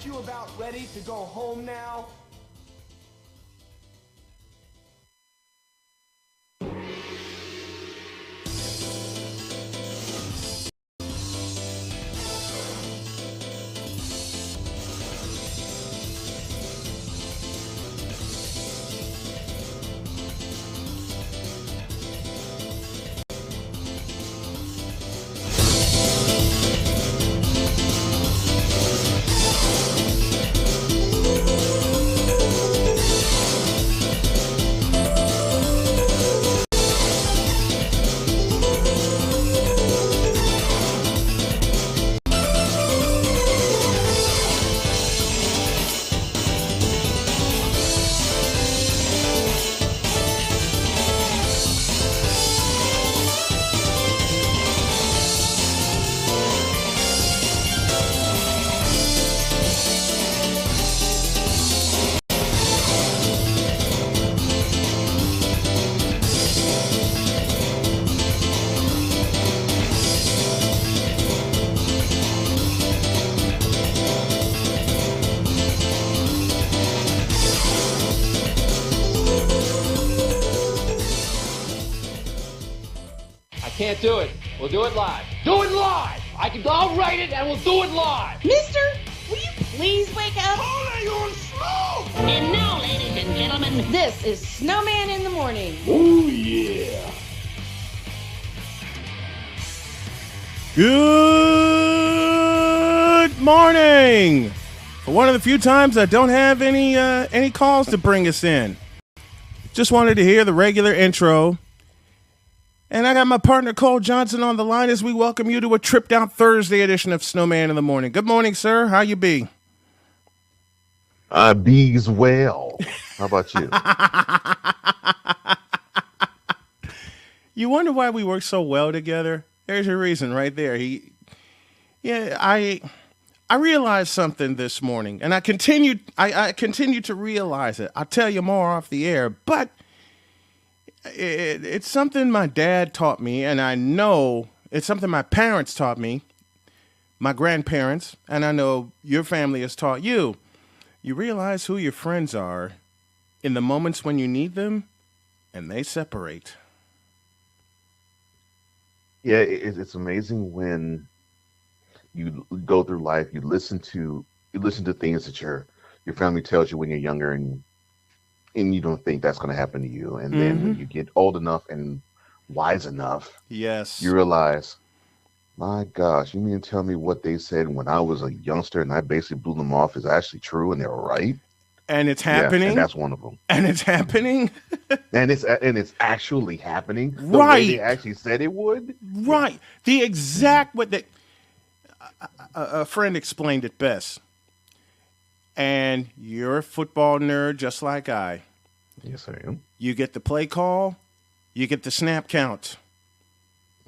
Aren't you about ready to go home now? Can't do it. We'll do it live. Do it live! I'll write it and we'll do it live! Mister, will you please wake up? Holy on smoke! And now, ladies and gentlemen, this is Snowman in the Morning. Oh, yeah. Good morning. For one of the few times I don't have any calls to bring us in. Just wanted to hear the regular intro. And I got my partner Cole Johnson on the line as we welcome you to a tripped out Thursday edition of Snowman in the Morning. Good morning, sir. How you be? I bees well. How about you? You wonder why we work so well together? There's your reason right there. I realized something this morning, and I continue to realize it. I'll tell you more off the air, but it's something my dad taught me, and I know it's something my parents taught me, my grandparents, and I know your family has taught you. You realize who your friends are in the moments when you need them, and they separate. Yeah, it's amazing when you go through life. You listen to things that your family tells you when you're younger, and you don't think that's going to happen to you. And then when you get old enough and wise enough, yes, you realize, my gosh, you mean to tell me what they said when I was a youngster and I basically blew them off is actually true and they're right? And it's happening. Yeah, and that's one of them. And it's happening. and it's actually happening. The Right. way they actually said it would. Right. The exact what they a friend explained it best. And you're a football nerd just like I. Yes, I am. You get the play call, you get the snap count.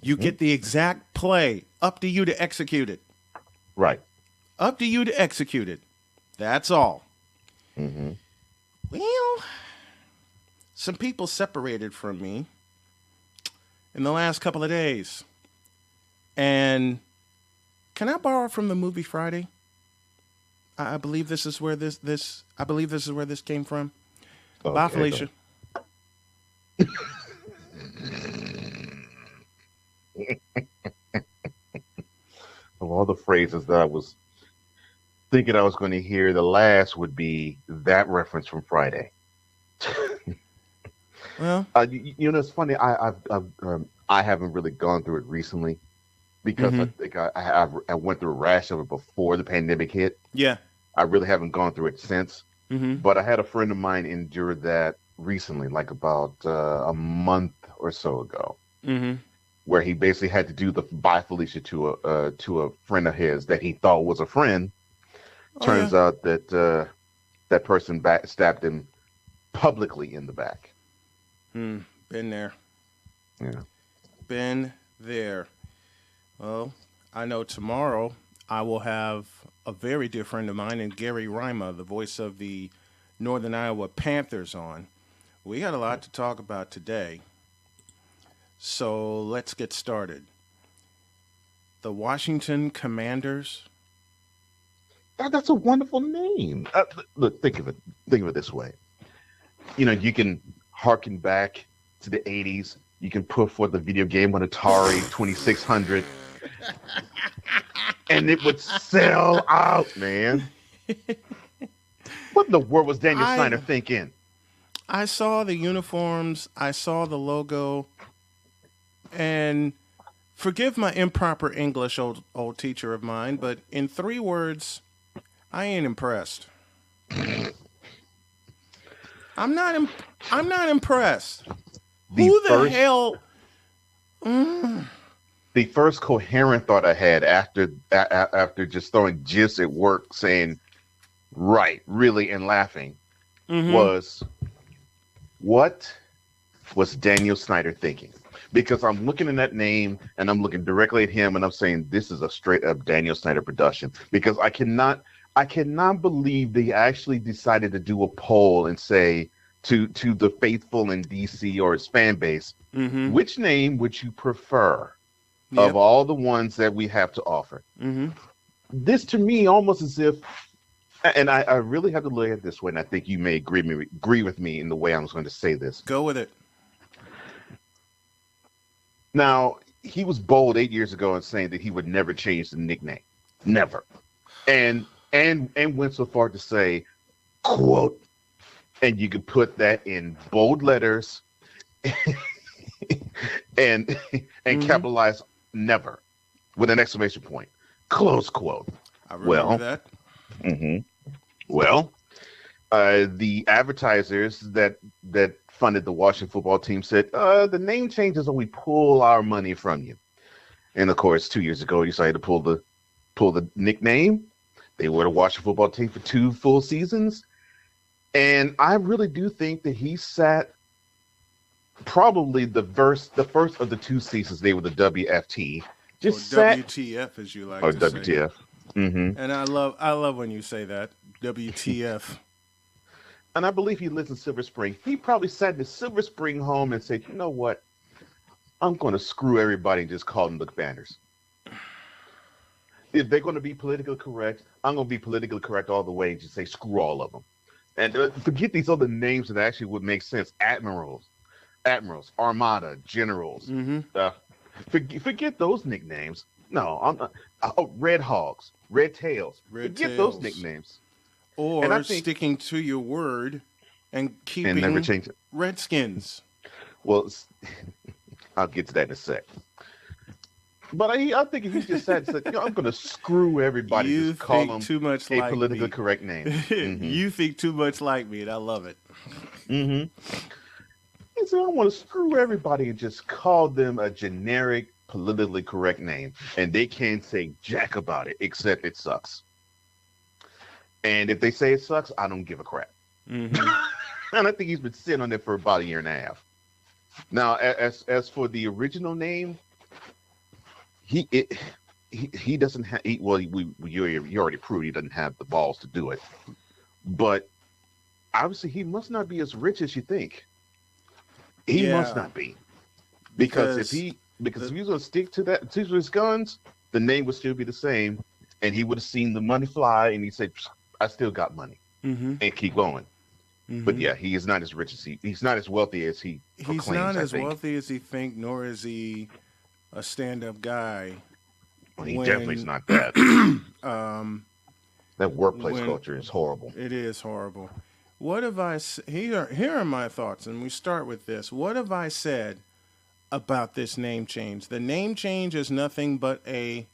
You get the exact play. Up to you to execute it. Right. Up to you to execute it. That's all. Mm-hmm. Well, some people separated from me in the last couple of days. And can I borrow from the movie Friday? I believe this is where this came from. Okay, bye, Felicia. Of all the phrases that I was thinking I was going to hear, the last would be that reference from Friday. Well, it's funny. I haven't really gone through it recently because I think I went through a rash of it before the pandemic hit. Yeah, I really haven't gone through it since. Mm-hmm. But I had a friend of mine endure that recently, like about a month or so ago, where he basically had to do the bye Felicia to a friend of his that he thought was a friend. Turns out that that person stabbed him publicly in the back. Been there. Yeah. Been there. Well, I know tomorrow I will have a very dear friend of mine and Gary Rima, the voice of the Northern Iowa Panthers, on. We got a lot to talk about today. So let's get started. The Washington Commanders That's a wonderful name. Look, think of it. Think of it this way. You know, you can harken back to the '80s. You can put forth the video game on Atari 2600, and it would sell out, man. What in the world was Daniel Snyder thinking? I saw the uniforms, I saw the logo, and forgive my improper English, old teacher of mine, but in 3 words, I ain't impressed. I'm not impressed. Who the hell? The first coherent thought I had after just throwing gifs at work, saying "right," "really," and laughing, was, what was Daniel Snyder thinking? Because I'm looking at that name and I'm looking directly at him and I'm saying this is a straight up Daniel Snyder production. Because I cannot believe they actually decided to do a poll and say to the faithful in DC or its fan base, which name would you prefer of all the ones that we have to offer? This to me almost as if, and I really have to look at it this way, and I think you may agree with me in the way I was going to say this. Go with it. Now, he was bold 8 years ago in saying that he would never change the nickname. Never. And went so far to say, quote, and you could put that in bold letters and capitalize never with an exclamation point. Close quote. I remember that. Well, the advertisers that funded the Washington football team said, the name changes or we pull our money from you. And of course, 2 years ago, he decided to pull the nickname. They were the Washington football team for 2 full seasons. And I really do think that he sat probably the first of the 2 seasons. They were the WFT. Just sat, WTF, as you like to WTF. say. And I love when you say that, WTF. And I believe he lives in Silver Spring. He probably sat in the Silver Spring home and said, you know what? I'm going to screw everybody and just call them the Commanders. If they're going to be politically correct, I'm going to be politically correct all the way and just say screw all of them. And forget these other names that actually would make sense. Admirals, Armada, Generals. Forget those nicknames. No, I'm not. Red Hogs, Red Tails. Forget those nicknames. Or sticking to your word and keeping and never change it. Redskins. Well, I'll get to that in a sec. But I think if he just said, I'm going to screw everybody. You just call them too much a like politically me. Correct name. You think too much like me, and I love it. He said, I want to screw everybody and just call them a generic, politically correct name. And they can't say jack about it, except it sucks. And if they say it sucks, I don't give a crap. And I think he's been sitting on it for about 1.5 years. Now, as for the original name, he doesn't have. You already proved he doesn't have the balls to do it. But obviously, he must not be as rich as you think. He must not be, because if he was going to stick to his guns, the name would still be the same, and he would have seen the money fly, and he said, "I still got money," and keep going. But yeah, he is not as rich as he's not as wealthy as he proclaims. He's not as wealthy as he think, nor is he a stand-up guy. Well, he definitely is not that. That workplace culture is horrible. It is horrible. What have I here are my thoughts, and we start with this. What have I said about this name change? The name change is nothing but a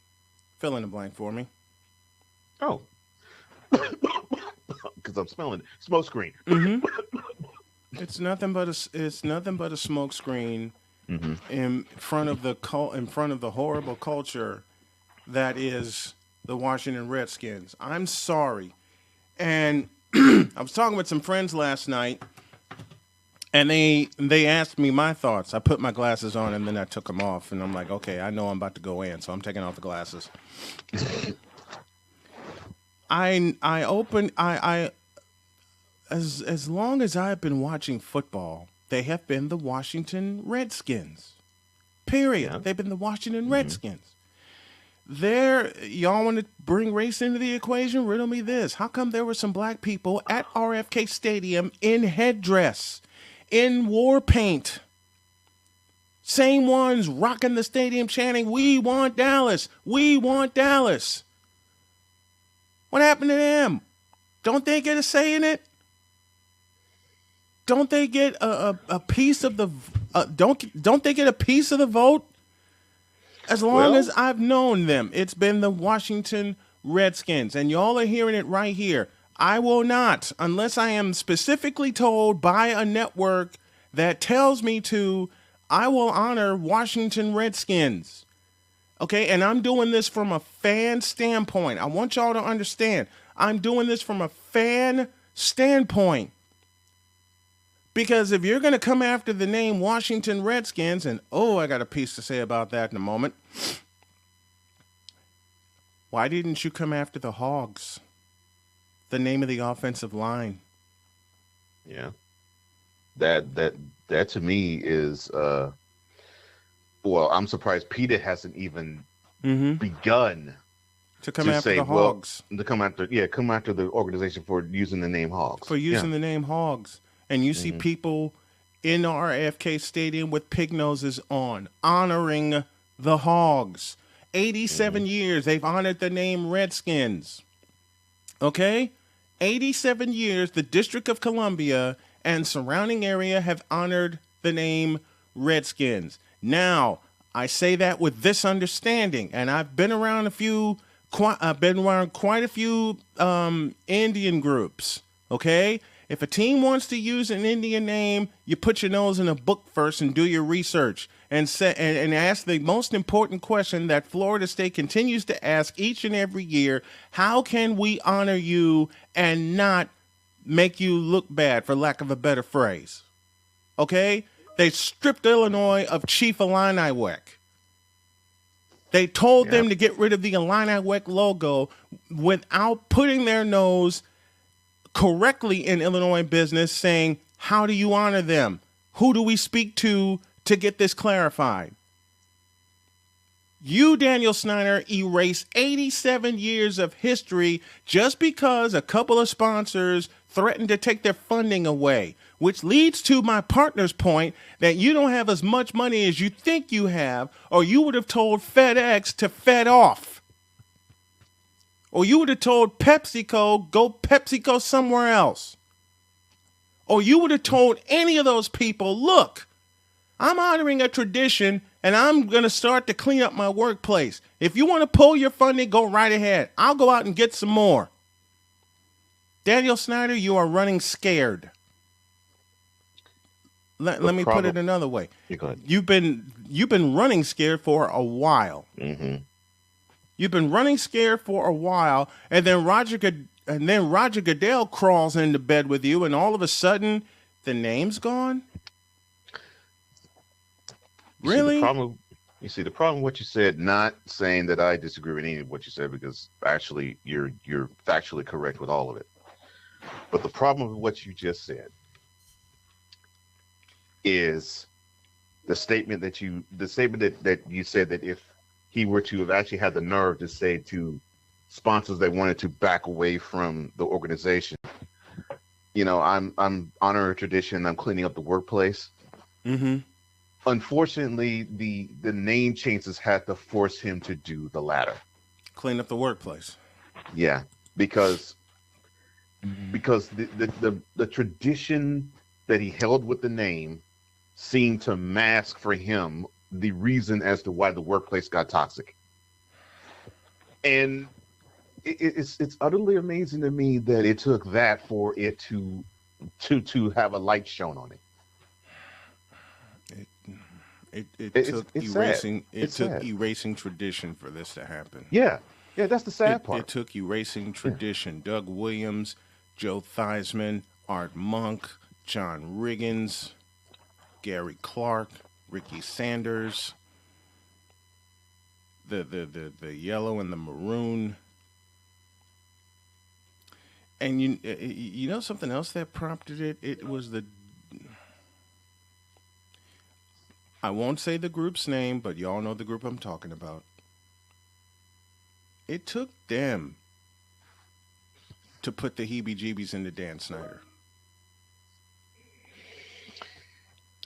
fill in the blank for me. Oh. Because I'm smelling it. Smoke screen. It's nothing but a smoke screen in front of the horrible culture that is the Washington Redskins. I'm sorry. And I was talking with some friends last night, and they asked me my thoughts. I put my glasses on, and then I took them off, and I'm like, okay, I know I'm about to go in, so I'm taking off the glasses. As long as I've been watching football, they have been the Washington Redskins. Period. Yeah. They've been the Washington Redskins. Y'all want to bring race into the equation? Riddle me this. How come there were some black people at RFK Stadium in headdress, in war paint? Same ones rocking the stadium chanting, "We want Dallas. We want Dallas." What happened to them? Don't they get a say in it? Don't they get a piece of the don't they get a piece of the vote? As long as I've known them, it's been the Washington Redskins, and y'all are hearing it right here. I will not, unless I am specifically told by a network that tells me to, I will honor Washington Redskins. Okay, and I'm doing this from a fan standpoint. I want y'all to understand. I'm doing this from a fan standpoint. Because if you're going to come after the name Washington Redskins, and I got a piece to say about that in a moment. Why didn't you come after the Hogs? The name of the offensive line. Yeah. That to me is I'm surprised Peter hasn't even begun to come after the Hogs. To come after the organization for using the name Hogs. For using the name Hogs. And you see people in RFK Stadium with pig noses on, honoring the Hogs. 87 years, they've honored the name Redskins. Okay? 87 years, the District of Columbia and surrounding area have honored the name Redskins. Now, I say that with this understanding, and I've been around quite a few Indian groups, okay? If a team wants to use an Indian name, you put your nose in a book first and do your research and ask the most important question that Florida State continues to ask each and every year: how can we honor you and not make you look bad, for lack of a better phrase? Okay? They stripped Illinois of Chief Illiniwek. They told them to get rid of the Illiniwek logo without putting their nose correctly in Illinois business, saying, how do you honor them? Who do we speak to get this clarified? You, Daniel Snyder, erase 87 years of history just because a couple of sponsors threatened to take their funding away, which leads to my partner's point that you don't have as much money as you think you have, or you would have told FedEx to Fed off. Or you would have told PepsiCo, go PepsiCo somewhere else. Or you would have told any of those people, look, I'm honoring a tradition and I'm going to start to clean up my workplace. If you want to pull your funding, go right ahead. I'll go out and get some more. Daniel Snyder, you are running scared. Let me put it another way. You've been running scared for a while. Mm-hmm. You've been running scared for a while, and then Roger Goodell crawls into bed with you, and all of a sudden, the name's gone. Really? You see the problem with what you said. Not saying that I disagree with any of what you said, because actually you're factually correct with all of it. But the problem with what you just said is the statement that you said that if he were to have actually had the nerve to say to sponsors that wanted to back away from the organization, I'm honoring a tradition, I'm cleaning up the workplace. Mm-hmm. Unfortunately, the name changes had to force him to do the latter. Clean up the workplace. Yeah, because the tradition that he held with the name seemed to mask for him the reason as to why the workplace got toxic. And it's utterly amazing to me that it took that for it to have a light shown on it. It took erasing tradition for this to happen. Yeah, that's the sad part. It took erasing tradition. Yeah. Doug Williams, Joe Theismann, Art Monk, John Riggins, Gary Clark, Ricky Sanders, the yellow and the maroon. And you know something else that prompted it? It was I won't say the group's name, but y'all know the group I'm talking about. It took them to put the heebie-jeebies into Dan Snyder.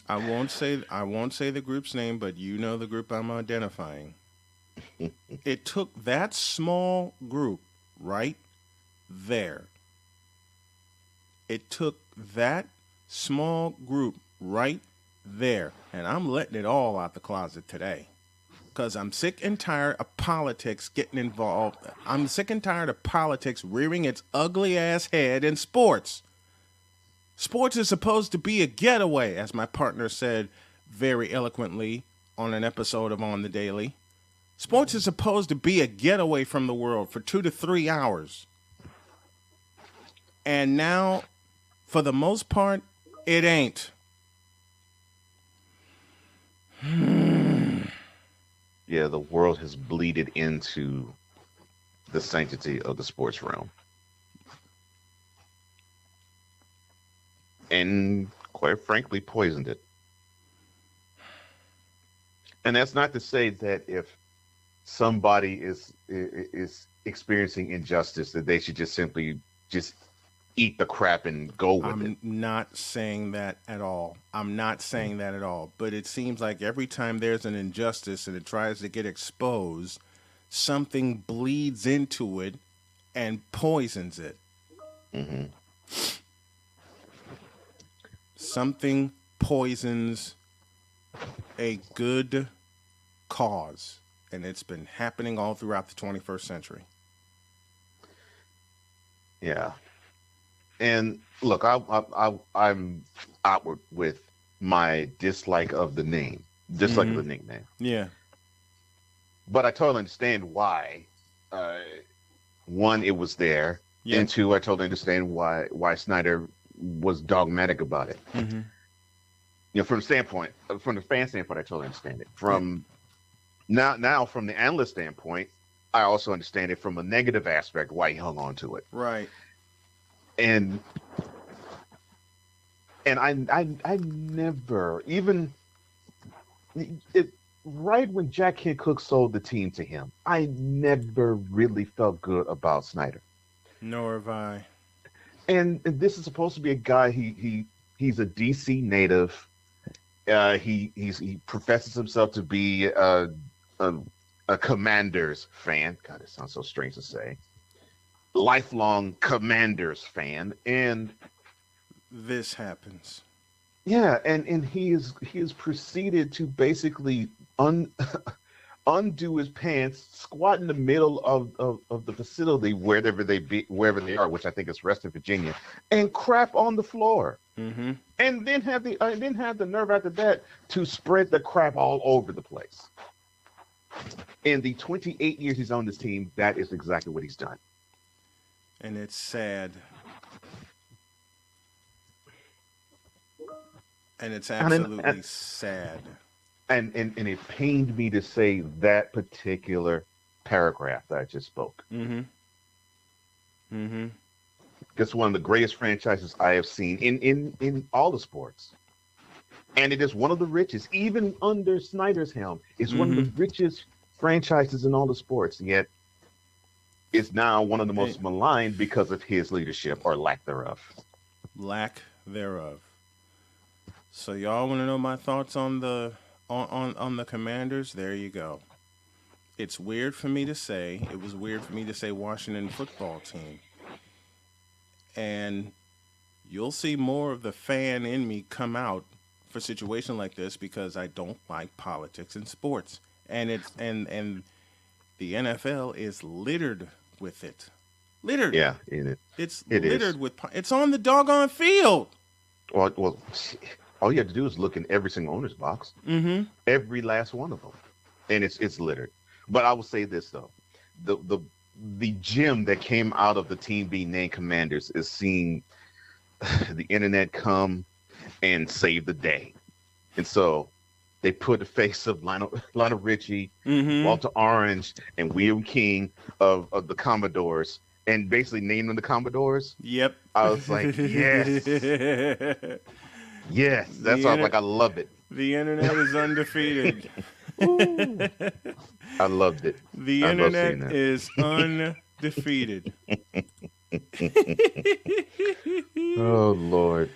I won't say the group's name, but you know the group I'm identifying. It took that small group right there. It took that small group right there. And I'm letting it all out the closet today. Because I'm sick and tired of politics getting involved. I'm sick and tired of politics rearing its ugly ass head in sports. Sports is supposed to be a getaway, as my partner said very eloquently on an episode of On the Daily. Sports is supposed to be a getaway from the world for 2 to 3 hours. And now, for the most part, it ain't. Yeah, the world has bleeded into the sanctity of the sports realm. And quite frankly, poisoned it. And that's not to say that if somebody is experiencing injustice, that they should just simply just eat the crap and go with it. I'm not saying that at all. But it seems like every time there's an injustice and it tries to get exposed, something bleeds into it and poisons it. Mm-hmm. Something poisons a good cause, and it's been happening all throughout the 21st century. Yeah. And look, I'm outward with my dislike of the name, dislike of the nickname. Yeah. But I totally understand why. One, it was there, Yeah. and two, I totally understand why Snyder was dogmatic about it. Mm-hmm. You know, from the fan standpoint, I totally understand it. From now, from the analyst standpoint, I also understand it from a negative aspect why he hung on to it. Right. And I never even right when Jack Kent Cooke sold the team to him, I never really felt good about Snyder. Nor have I. And this is supposed to be a guy. He's a DC native. He professes himself to be a Commanders fan. God, it sounds so strange to say. Lifelong Commanders fan, and this happens. Yeah, and he is proceeded to basically undo his pants, squat in the middle of the facility wherever they are, which I think is Reston, Virginia, and crap on the floor. Mm-hmm. And then have the nerve after that to spread the crap all over the place. In the 28 years he's on this team, that is exactly what he's done. And it's sad. And it's absolutely sad. And it pained me to say that particular paragraph that I just spoke. Mm-hmm. Mm-hmm. It's one of the greatest franchises I have seen in all the sports. And it is one of the richest, even under Snyder's helm, it's one of the richest franchises in all the sports. Yet it's now one of the most maligned because of his leadership or lack thereof. Lack thereof. So y'all want to know my thoughts on the Commanders? There you go. It's weird for me to say. It was weird for me to say Washington football team. And you'll see more of the fan in me come out for a situation like this because I don't like politics and sports. And the NFL is littered with it. Littered. Yeah, it's littered with. It's on the doggone field. Well, all you have to do is look in every single owner's box. Mm-hmm. Every last one of them, and it's littered. But I will say this though, the gem that came out of the team being named Commanders is seeing the internet come and save the day, and so they put the face of Lionel Richie, Walter Orange, and William King of the Commodores, and basically named them the Commodores. Yep. I was like, yes. Yes, that's why I was like, I love it. The internet is undefeated. Ooh, I loved it. The I love internet seeing that. is undefeated. Oh Lord,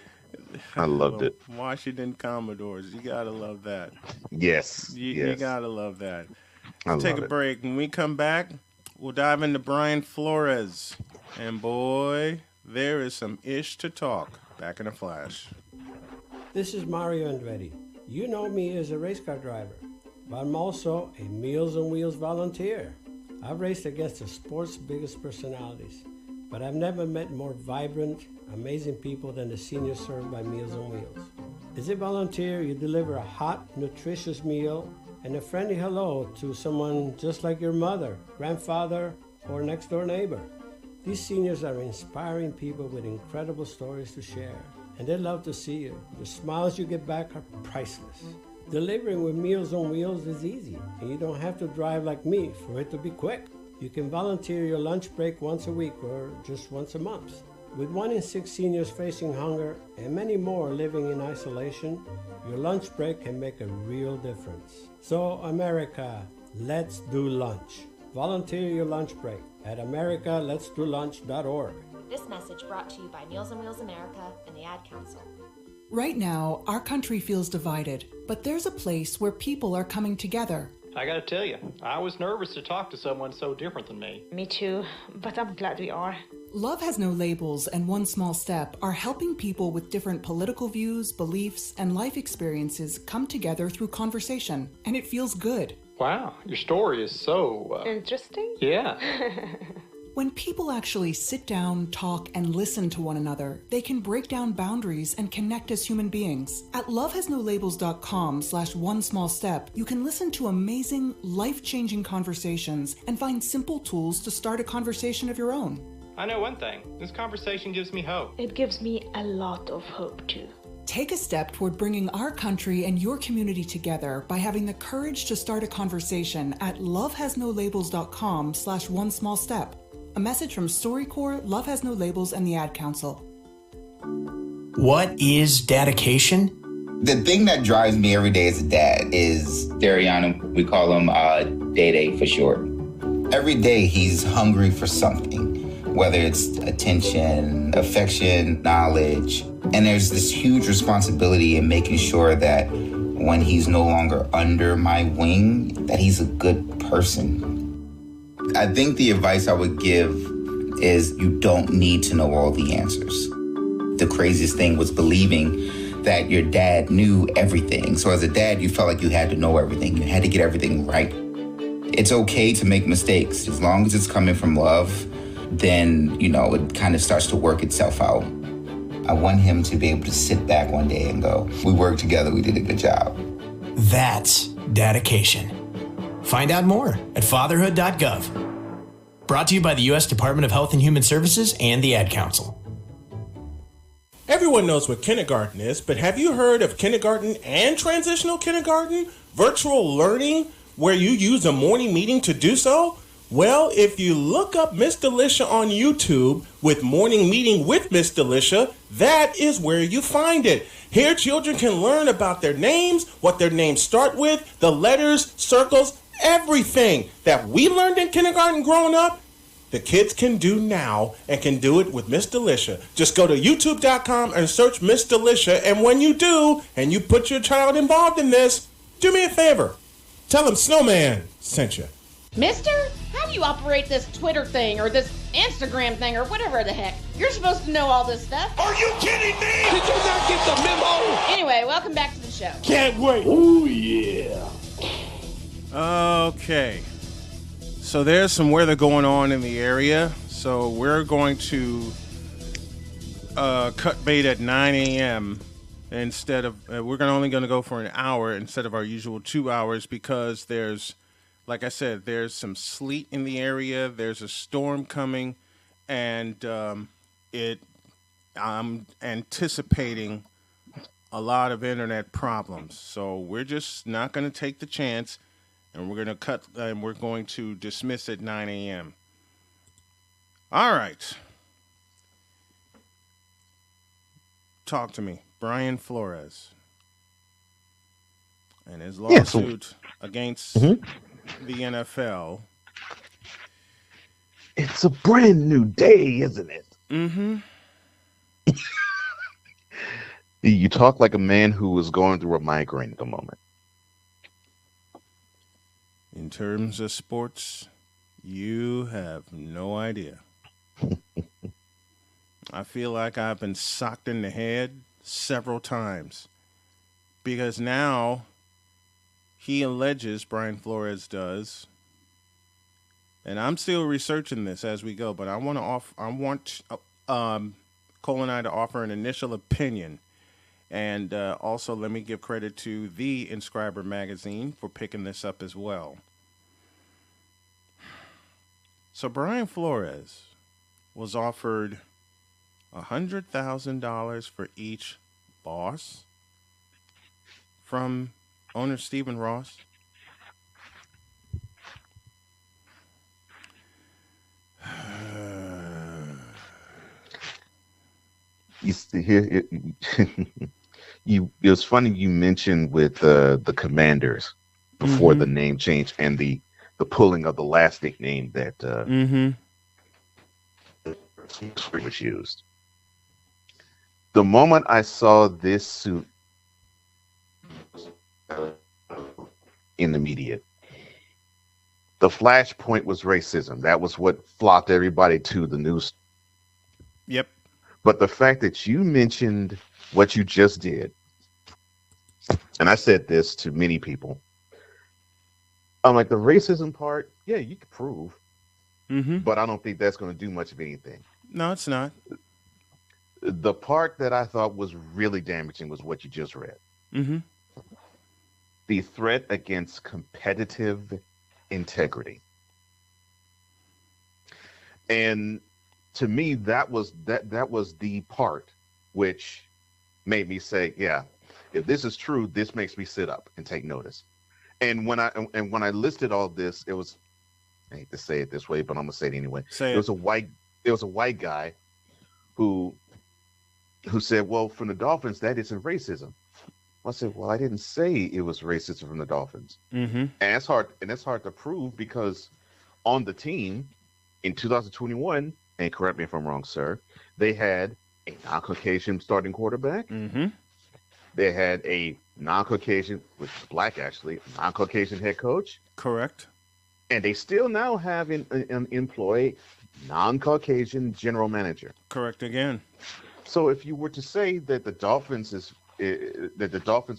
I loved Little it. Washington Commodores. You gotta love that. Yes, You yes, gotta love that. I Let's take love a it. break. When we come back, we'll dive into Brian Flores. And boy, there is some ish to talk. Back in a flash. This is Mario Andretti. You know me as a race car driver, but I'm also a Meals on Wheels volunteer. I've raced against the sport's biggest personalities, but I've never met more vibrant, amazing people than the seniors served by Meals on Wheels. As a volunteer, you deliver a hot, nutritious meal and a friendly hello to someone just like your mother, grandfather, or next door neighbor. These seniors are inspiring people with incredible stories to share, and they love to see you. The smiles you get back are priceless. Delivering with Meals on Wheels is easy, and you don't have to drive like me for it to be quick. You can volunteer your lunch break once a week or just once a month. With 1 in 6 seniors facing hunger and many more living in isolation, your lunch break can make a real difference. So, America, let's do lunch. Volunteer your lunch break at americaletsdolunch.org. This message brought to you by Meals on Wheels America and the Ad Council. Right now, our country feels divided, but there's a place where people are coming together. I gotta tell you, I was nervous to talk to someone so different than me. Me too, but I'm glad we are. Love Has No Labels and One Small Step are helping people with different political views, beliefs, and life experiences come together through conversation, and it feels good. Wow, your story is so... Interesting? Yeah. When people actually sit down, talk, and listen to one another, they can break down boundaries and connect as human beings. At lovehasnolabels.com/one small step, you can listen to amazing, life-changing conversations and find simple tools to start a conversation of your own. I know one thing. This conversation gives me hope. It gives me a lot of hope too. Take a step toward bringing our country and your community together by having the courage to start a conversation at lovehasnolabels.com/one small step. A message from StoryCorps, Love Has No Labels, and the Ad Council. What is dedication? The thing that drives me every day as a dad is Dariana. We call him Day for short. Every day he's hungry for something, whether it's attention, affection, knowledge. And there's this huge responsibility in making sure that when he's no longer under my wing, that he's a good person. I think the advice I would give is you don't need to know all the answers. The craziest thing was believing that your dad knew everything. So as a dad, you felt like you had to know everything. You had to get everything right. It's okay to make mistakes. As long as it's coming from love, then, it kind of starts to work itself out. I want him to be able to sit back one day and go, we worked together, we did a good job. That's dedication. Find out more at fatherhood.gov. Brought to you by the U.S. Department of Health and Human Services and the Ad Council. Everyone knows what kindergarten is, but have you heard of kindergarten and transitional kindergarten? Virtual learning where you use a morning meeting to do so? Well, if you look up Miss Delicia on YouTube with Morning Meeting with Miss Delicia, that is where you find it. Here, children can learn about their names, what their names start with, the letters, circles, everything that we learned in kindergarten growing up, the kids can do now and can do it with Miss Delicia. Just go to youtube.com and search Miss Delicia, and when you do, and you put your child involved in this, do me a favor. Tell them Snowman sent you. Mister, how do you operate this Twitter thing or this Instagram thing or whatever the heck? You're supposed to know all this stuff. Are you kidding me? Did you not get the memo? Anyway, welcome back to the show. Can't wait. Oh, yeah. Okay. So there's some weather going on in the area. So we're going to cut bait at 9 a.m. instead of, we're only going to go for an hour instead of our usual 2 hours because there's, like I said, there's some sleet in the area. There's a storm coming, and I'm anticipating a lot of internet problems. So we're just not going to take the chance, and we're going to cut, and we're going to dismiss at 9 a.m. All right. Talk to me, Brian Flores. and his lawsuit against Mhm. the NFL. It's a brand new day, isn't it? Mm-hmm. You talk like a man who was going through a migraine at the moment. In terms of sports, you have no idea. I feel like I've been socked in the head several times because now he alleges, Brian Flores does, and I'm still researching this as we go, but I want Cole and I to offer an initial opinion. And also, let me give credit to the Inscriber magazine for picking this up as well. So Brian Flores was offered $100,000 for each loss from owner Stephen Ross. You see here, it was funny you mentioned with the Commanders before the name change and the pulling of the last nickname that was used. The moment I saw this suit in the media, the flashpoint was racism. That was what flocked everybody to the news. Yep. But the fact that you mentioned what you just did, and I said this to many people, I'm like, the racism part, yeah, you can prove, but I don't think that's going to do much of anything. No, it's not. The part that I thought was really damaging was what you just read. The threat against competitive integrity. And to me, that was the part which made me say, yeah, if this is true, this makes me sit up and take notice. And when I listed all this, it was, I hate to say it this way, but I'm gonna say it anyway. There was a white guy who said, well, from the Dolphins, that isn't racism. I said, well, I didn't say it was racism from the Dolphins. And it's hard to prove because on the team in 2021, and correct me if I'm wrong, sir, they had a non-Caucasian starting quarterback. They had a non-Caucasian, which is black actually, non-Caucasian head coach. Correct. And they still now have an employee non-Caucasian general manager. Correct again. So if you were to say that the Dolphins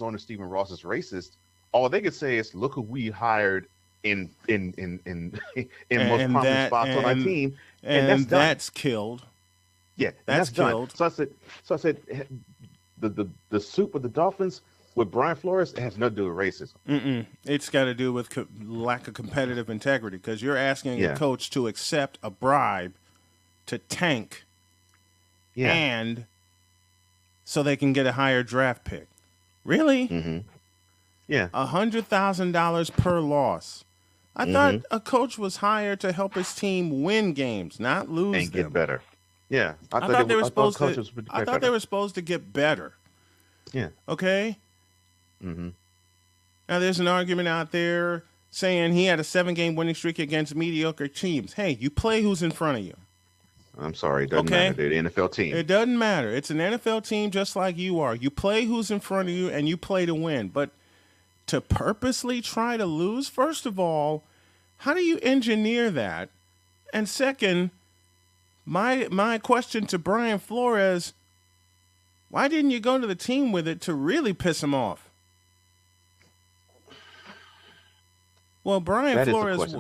owner Stephen Ross is racist, all they could say is, "Look who we hired in most prominent spots on our team," and that's killed. Yeah, that's killed. Done. So I said, the suit with the Dolphins with Brian Flores, it has nothing to do with racism. It's got to do with lack of competitive integrity because you're asking a coach to accept a bribe to tank, and so they can get a higher draft pick. Really? Yeah. $100,000 per loss. I thought a coach was hired to help his team win games, not lose and them. Get better. Yeah, I thought they were supposed to get better. Yeah. Okay. Now there's an argument out there saying he had a 7-game winning streak against mediocre teams. Hey, you play who's in front of you. I'm sorry, it doesn't matter. They're the NFL team. It doesn't matter. It's an NFL team just like you are. You play who's in front of you and you play to win. But to purposely try to lose, first of all, how do you engineer that? And second, my question to Brian Flores, why didn't you go to the team with it to really piss him off? Well, Brian Flores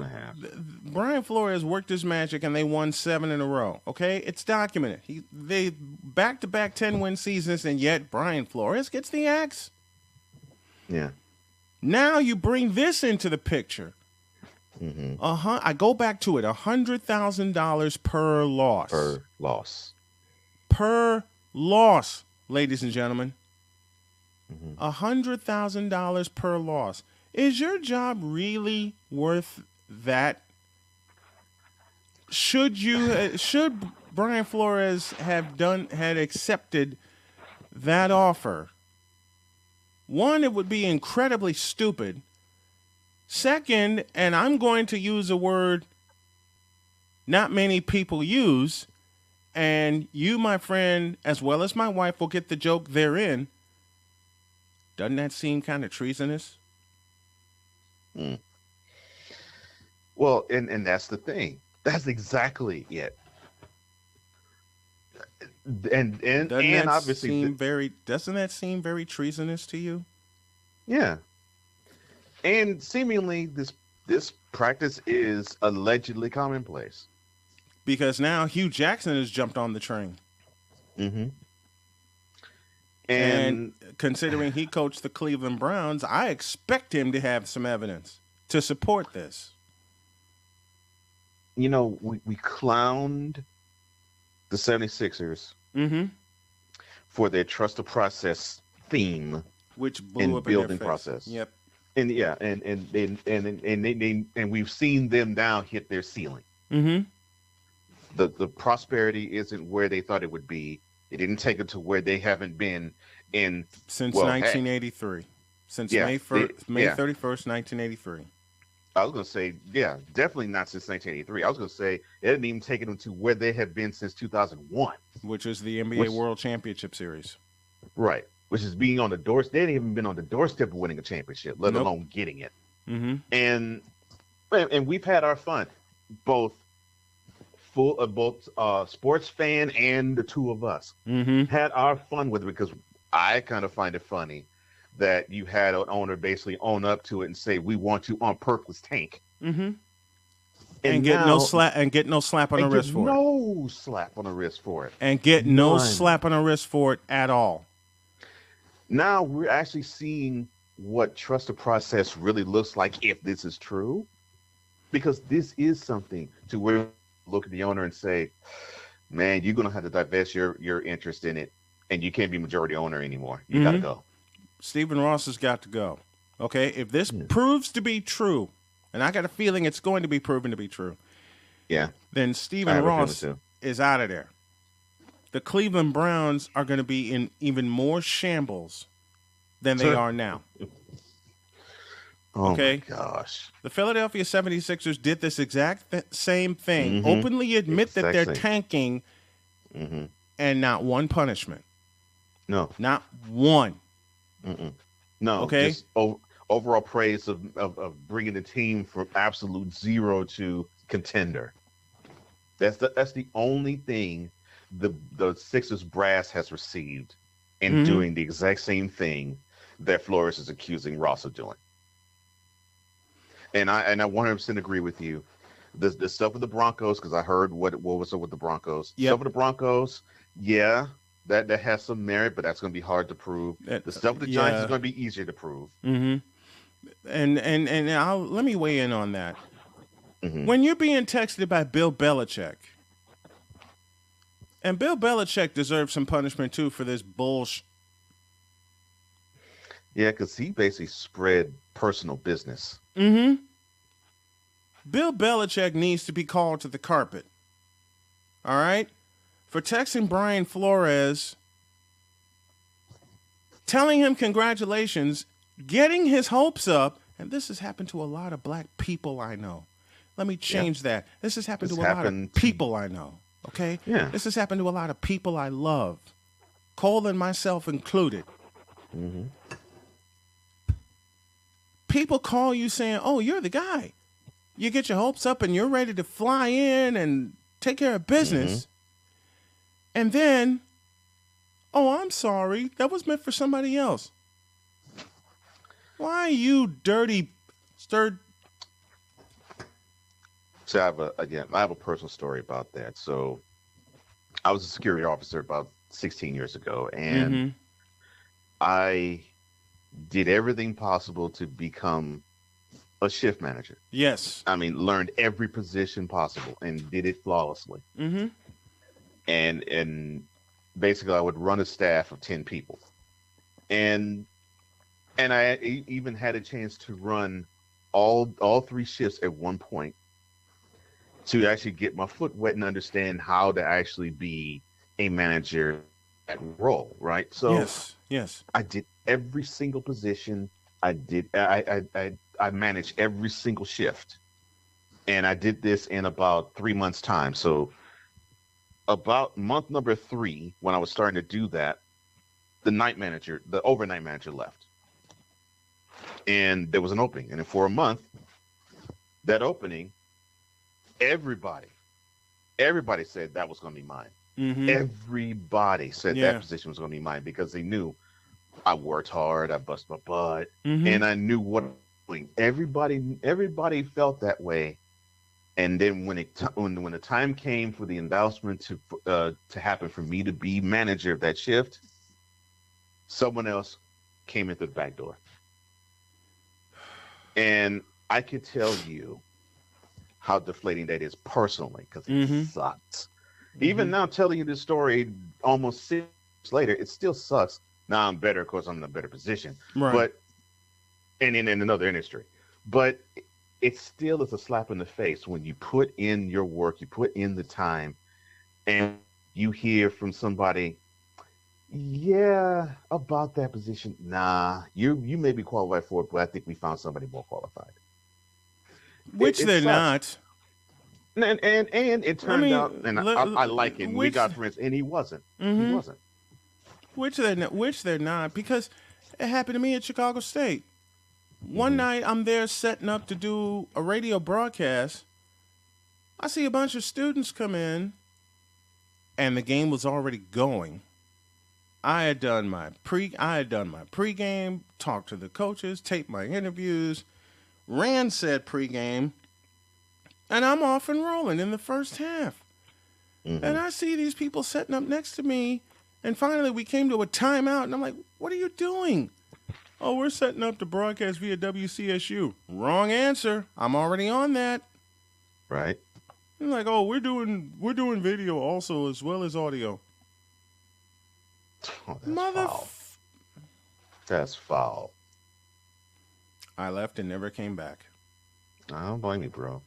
worked his magic and they won 7 in a row. Okay, it's documented. They back-to-back 10-win seasons, and yet Brian Flores gets the axe. Yeah. Now you bring this into the picture. I go back to it. $100,000 per loss. Per loss, ladies and gentlemen. $100,000 per loss. Is your job really worth that? Should Brian Flores had accepted that offer One, it would be incredibly stupid. Second, and I'm going to use a word not many people use, and you, my friend, as well as my wife, will get the joke therein. Doesn't that seem kind of treasonous? Well, and that's the thing. That's exactly it. And obviously, doesn't that seem very treasonous to you? Yeah. And seemingly this practice is allegedly commonplace. Because now Hugh Jackson has jumped on the train. Mm-hmm. And considering he coached the Cleveland Browns, I expect him to have some evidence to support this. You know, we clowned the 76ers for their trust the process theme, which blew in up building in their face. process. Yep. And yeah, and we've seen them now hit their ceiling. Mm-hmm. The prosperity isn't where they thought it would be. It didn't take them to where they haven't been since 1983. Since May 31st, 1983. I was going to say, yeah, definitely not since 1983. I was going to say it didn't even take them to where they have been since 2001. Which is the NBA World Championship Series. Right. Which is being on the doorstep. They hadn't even been on the doorstep of winning a championship, let alone getting it. Mm-hmm. And we've had our fun, both sports fan and the two of us had our fun with it, because I kind of find it funny that you had an owner basically own up to it and say, we want to on purpose tank. Mm-hmm. And get no slap on the wrist for it. No slap on the wrist for it. And get no slap on the wrist for it at all. Now we're actually seeing what trust the process really looks like if this is true. Because this is something to where you look at the owner and say, man, you're going to have to divest your interest in it, and you can't be majority owner anymore. You got to go. Stephen Ross has got to go. Okay? If this proves to be true, and I got a feeling it's going to be proven to be true, then Stephen Ross is out of there. The Cleveland Browns are going to be in even more shambles than they are now. Oh, my gosh. The Philadelphia 76ers did this exact same thing. Openly admit that they're tanking, and not one punishment. No. Not one. No. Okay. Just overall praise of bringing the team from absolute zero to contender. That's the only thing the Sixers brass has received in doing the exact same thing that Flores is accusing Ross of doing. And I 100% agree with you. The stuff with the Broncos, because I heard what was up with the Broncos. Yep. Stuff with the Broncos, that has some merit, but that's going to be hard to prove. The stuff with the Giants is going to be easier to prove. And let me weigh in on that. When you're being texted by Bill Belichick, and Bill Belichick deserves some punishment too for this bullshit. Yeah, because he basically spread personal business. Bill Belichick needs to be called to the carpet. All right? For texting Brian Flores, telling him congratulations, getting his hopes up, and this has happened to a lot of black people I know. Let me change that. This has happened to a lot of people I know. Okay? Yeah. This has happened to a lot of people I love. Cole and myself included. People call you saying, oh, you're the guy. You get your hopes up and you're ready to fly in and take care of business. And then, oh, I'm sorry. That was meant for somebody else. Why you dirty stirred? So I have a personal story about that. So I was a security officer about 16 years ago, and I did everything possible to become a shift manager. Yes. I mean, learned every position possible and did it flawlessly. And basically I would run a staff of 10 people. And I even had a chance to run all three shifts at one point, to actually get my foot wet and understand how to actually be a manager role, right? So yes. I did every single position. I managed every single shift, and I did this in about 3 months' time. So about month number 3, when I was starting to do that, the overnight manager left, and there was an opening. And for a month, that opening, everybody said that was going to be mine. Mm-hmm. Everybody said that position was going to be mine because they knew I worked hard, I busted my butt, and I knew what I was doing. Everybody felt that way. And then when the time came for the announcement to happen for me to be manager of that shift, someone else came in through the back door. And I could tell you how deflating that is personally, because it sucks. Even now, telling you this story almost 6 years later, it still sucks. Now I'm better because I'm in a better position, right? But and in another industry, but it still is a slap in the face when you put in your work, you put in the time, and you hear from somebody, yeah, about that position. Nah, you may be qualified for it, but I think we found somebody more qualified. Which they're not. And it turned out, and I like him. We got friends, and he wasn't. He wasn't. Which they're not, because it happened to me at Chicago State. One night I'm there setting up to do a radio broadcast. I see a bunch of students come in, and the game was already going. I had done my pregame, talked to the coaches, taped my interviews, ran said pregame, and I'm off and rolling in the first half. And I see these people setting up next to me, and finally we came to a timeout, and I'm like, what are you doing? Oh, we're setting up to broadcast via WCSU. Wrong answer. I'm already on that. Right. I'm like, oh, we're doing video also as well as audio. Oh, that's foul. That's foul. I left and never came back. I don't blame you, bro.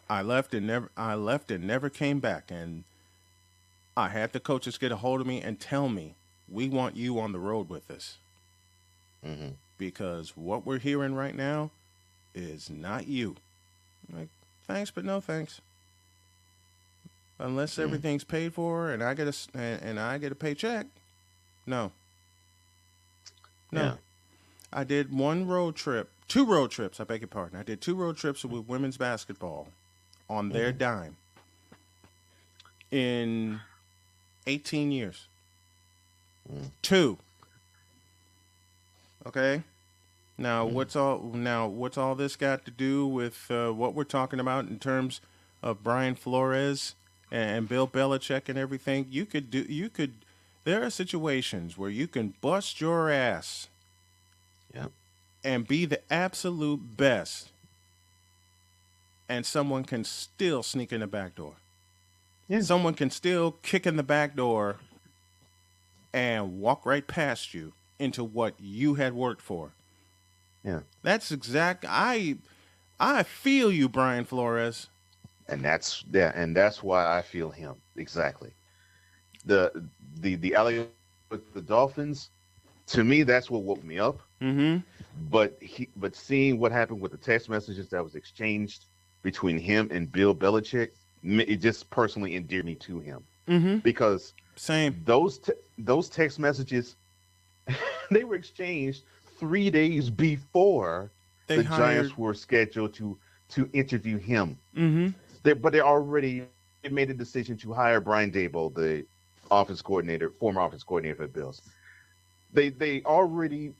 I left and never came back, and I had the coaches get a hold of me and tell me, we want you on the road with us. Because what we're hearing right now is not you. I'm like, thanks, but no thanks. Unless everything's paid for and I get a paycheck. No. Yeah. I did two road trips, I beg your pardon. I did 2 road trips with women's basketball on their dime in 18 years. 2. Okay? Now, what's all this got to do with what we're talking about in terms of Brian Flores and Bill Belichick and everything? There are situations where you can bust your ass and be the absolute best, and someone can still sneak in the back door. Yeah. Someone can still kick in the back door and walk right past you into what you had worked for. Yeah. That's exact. I feel you, Brian Flores. And that's why I feel him. Exactly. The alley with the Dolphins, to me, that's what woke me up. But seeing what happened with the text messages that was exchanged between him and Bill Belichick, it just personally endeared me to him. Because those text messages, they were exchanged 3 days before the Giants were scheduled to interview him. But they made a decision to hire Brian Daboll, the former offense coordinator for the Bills. They already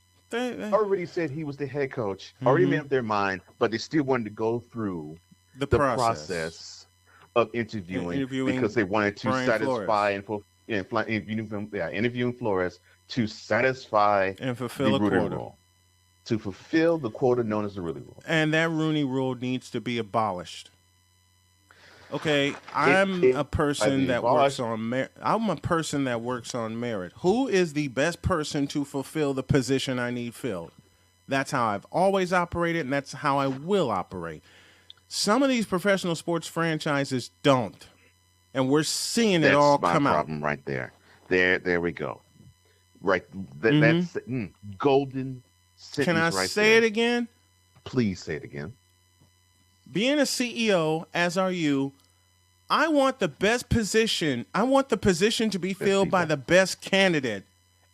said he was the head coach, already made up their mind, but they still wanted to go through the process of interviewing because they wanted to Brian satisfy interviewing Flores to satisfy and fulfill the a Rooney quota. Rule. To fulfill the quota known as the Rooney Rule. And that Rooney Rule needs to be abolished. Okay, I'm a person that works on merit. I'm a person that works on merit. Who is the best person to fulfill the position I need filled? That's how I've always operated, and that's how I will operate. Some of these professional sports franchises don't, and we're seeing it all come out. That's my problem right there. There we go. Right. That's golden sentence. Can I right say there. it again? Please say it again. Being a CEO, as are you, I want the best position. I want the position to be filled by the best candidate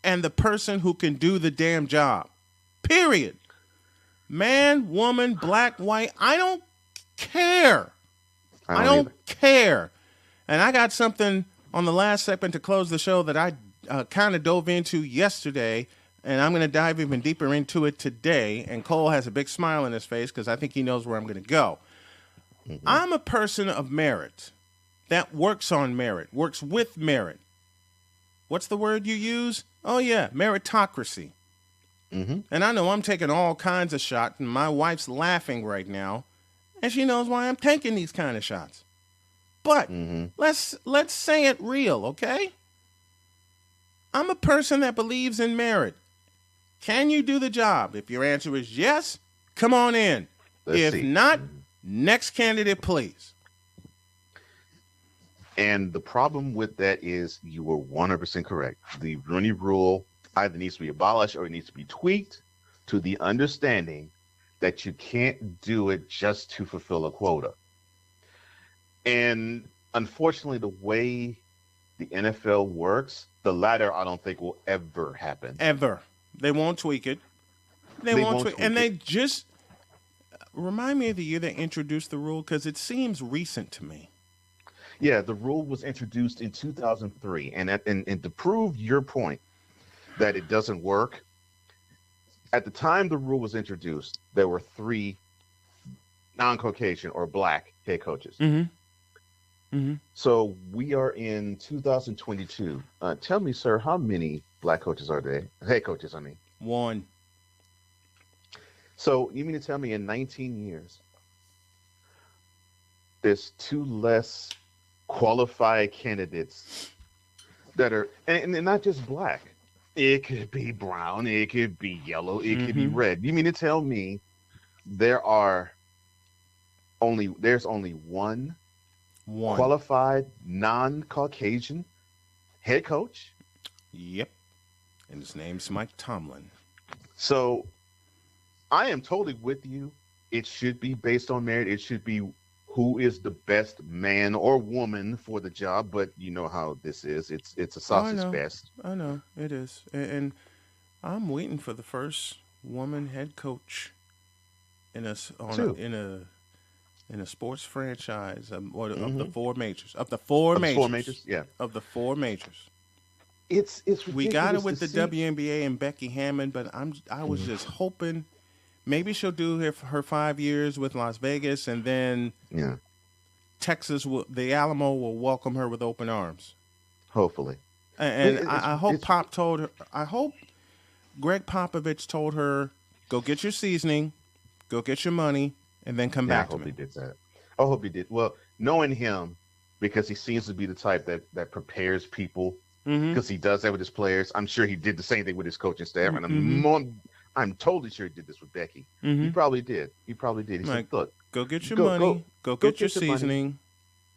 and the person who can do the damn job. Period. Man, woman, black, white, I don't care. I don't care. And I got something on the last segment to close the show that I kind of dove into yesterday, and I'm going to dive even deeper into it today. And Cole has a big smile on his face because I think he knows where I'm going to go. Mm-hmm. I'm a person of merit that works on merit, works with merit. What's the word you use? Oh, yeah, meritocracy. Mm-hmm. And I know I'm taking all kinds of shots, and my wife's laughing right now, and she knows why I'm taking these kind of shots. But let's say it real, okay? I'm a person that believes in merit. Can you do the job? If your answer is yes, come on in. If not, next candidate, please. And the problem with that is you were 100% correct. The Rooney Rule either needs to be abolished or it needs to be tweaked to the understanding that you can't do it just to fulfill a quota. And unfortunately, the way the NFL works, the latter I don't think will ever happen. Ever. They won't tweak it. They won't tweak it. And they just remind me of the year they introduced the rule because it seems recent to me. Yeah, the rule was introduced in 2003. And to prove your point that it doesn't work, at the time the rule was introduced, there were 3 non-Caucasian or black head coaches. Mm-hmm. Mm-hmm. So we are in 2022. Tell me, sir, how many black coaches are there? Head coaches, I mean. 1. So you mean to tell me in 19 years, there's 2 less qualified candidates that are, and not just black. It could be brown, it could be yellow, it could be red. You mean to tell me there's only one qualified non-Caucasian head coach? Yep. And his name's Mike Tomlin. So I am totally with you. It should be based on merit. It should be who is the best man or woman for the job. But you know how this is. It's a sausage fest. I know it is. And I'm waiting for the first woman head coach in a sports franchise of the 4 majors. Of the 4 majors. 4 majors, yeah. Of the 4 majors. It's ridiculous. We got it with the WNBA and Becky Hammond, but I was just hoping maybe she'll do her 5 years with Las Vegas, and then Texas the Alamo will welcome her with open arms. Hopefully. And I hope Pop told her. I hope Greg Popovich told her, go get your seasoning, go get your money, and then come back to me. I hope he did that. I hope he did. Well, knowing him, because he seems to be the type that prepares people, because he does that with his players. I'm sure he did the same thing with his coaching staff, and I'm totally sure he did this with Becky. He probably did. He said, "Look, go get your money, go get your seasoning,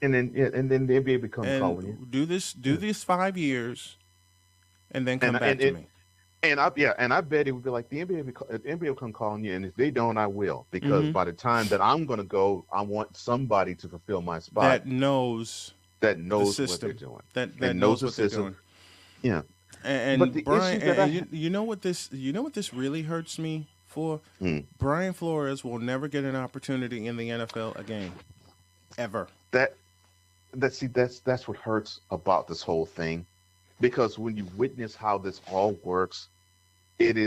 and then the NBA become calling you. Do these 5 years, and then come back to me." And I bet it would be like the NBA will come calling you, and if they don't, I will, because by the time that I'm going to go, I want somebody to fulfill my spot that knows the system, what they're doing, that knows what they're doing. Yeah. And Brian, you know what this really hurts me for? Brian Flores will never get an opportunity in the NFL again, ever. That's what hurts about this whole thing, because when you witness how this all works, it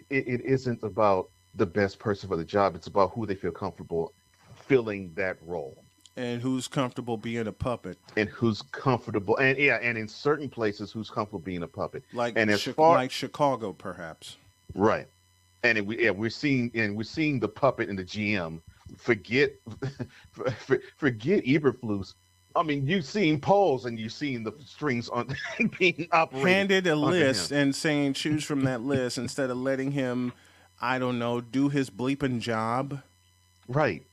isn't about the best person for the job. It's about who they feel comfortable filling that role. And who's comfortable being a puppet. And who's comfortable, and in certain places, who's comfortable being a puppet. Like Chicago, perhaps. Right. And we're seeing the puppet and the GM. Forget Eberflus. I mean, you've seen polls and you've seen the strings on being operated. Handed a list and saying choose from that list instead of letting him, I don't know, do his bleeping job. Right.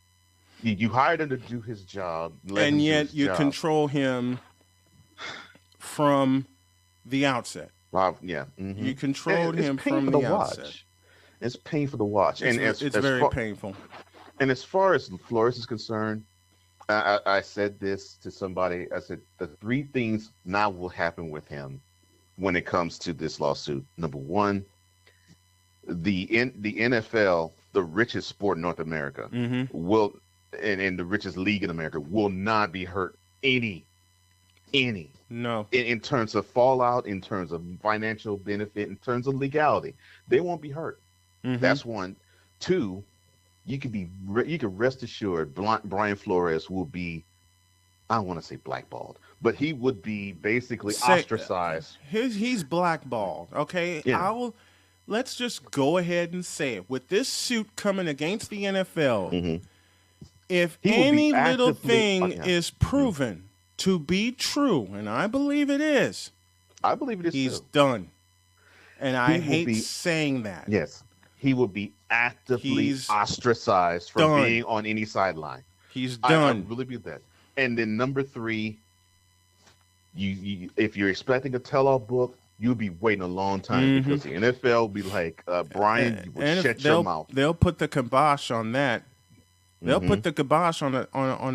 You hired him to do his job. And yet you control him from the outset. Yeah. Mm-hmm. You controlled him it's from painful the to outset. watch. It's painful to watch. It's very painful. And as far as Flores is concerned, I said this to somebody. I said the three things now will happen with him when it comes to this lawsuit. Number one, the NFL, the richest sport in North America, will and the richest league in America will not be hurt any. No. In terms of fallout, in terms of financial benefit, in terms of legality, they won't be hurt. That's one. Two, you could rest assured Brian Flores will be, I don't want to say blackballed, but he would be basically ostracized. He's blackballed. Okay. Yeah. Let's just go ahead and say it. With this suit coming against the NFL, if any little thing is proven to be true, and I believe it is, he's done. And I hate saying that. Yes. He will be actively ostracized from being on any sideline. He's done. I really believe that. And then number three, you if you're expecting a tell-all book, you'll be waiting a long time because the NFL will be like, Brian, you will shut your mouth. They'll put the kibosh on that. They'll put the kibosh on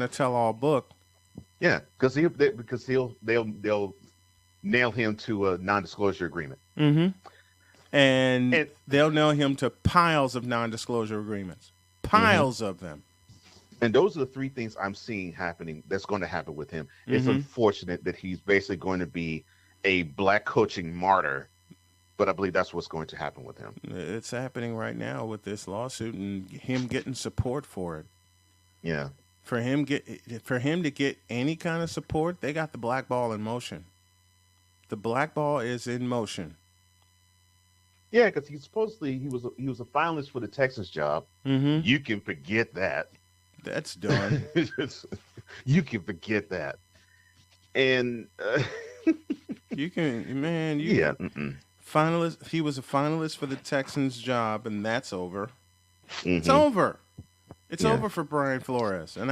a tell-all book. Yeah, because they'll nail him to a non-disclosure agreement. And they'll nail him to piles of non-disclosure agreements. Piles of them. And those are the three things I'm seeing happening that's going to happen with him. It's unfortunate that he's basically going to be a black coaching martyr, but I believe that's what's going to happen with him. It's happening right now with this lawsuit and him getting support for it. Yeah. For him to get any kind of support, they got the black ball in motion. The black ball is in motion. Yeah, because he was a finalist for the Texas job. You can forget that. That's done. You can forget that. And you can, man. Finalist. He was a finalist for the Texans job, and that's over. It's over. It's over for Brian Flores, and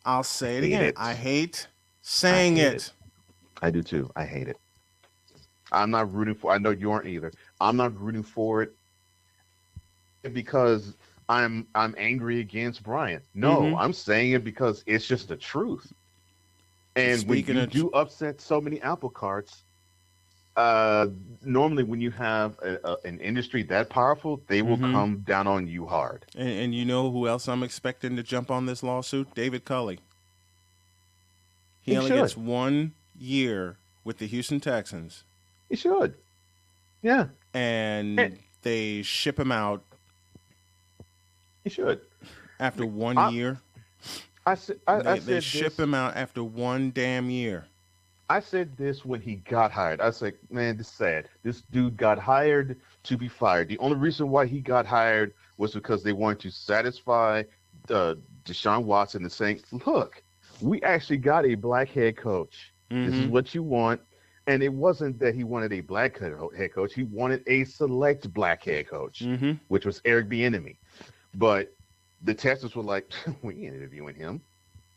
I'll say it again. I hate saying it. I do too. I hate it. I'm not rooting for. I know you aren't either. I'm not rooting for it because I'm angry against Brian. No, I'm saying it because it's just the truth. And when you do upset so many apple carts, normally when you have an industry that powerful, they will come down on you hard. And you know who else I'm expecting to jump on this lawsuit? David Culley. He only gets 1 year with the Houston Texans. He should. Yeah. And they ship him He should. After 1 year. They ship him out after 1 damn year. I said this when he got hired. I was like, man, this is sad. This dude got hired to be fired. The only reason why he got hired was because they wanted to satisfy Deshaun Watson and saying, look, we actually got a black head coach. This is what you want. And it wasn't that he wanted a black head coach. He wanted a select black head coach, which was Eric Bieniemy. But the Texans were like, we ain't interviewing him.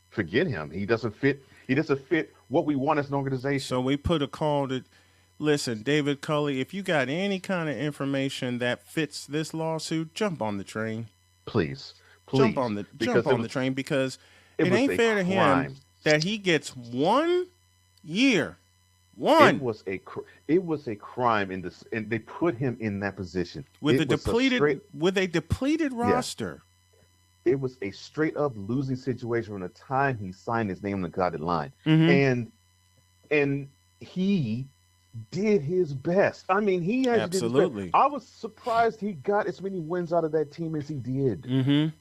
Forget him. He doesn't fit. He doesn't fit what we want as an organization. So we put a call to, listen, David Culley, if you got any kind of information that fits this lawsuit, jump on the train. Please. Jump on the train because it ain't fair to him that he gets 1 year. It was a crime in this, and they put him in that position with a depleted roster. Yeah. It was a straight up losing situation from the time he signed his name on the dotted line, and he did his best. I mean, he absolutely. I was surprised he got as many wins out of that team as he did. And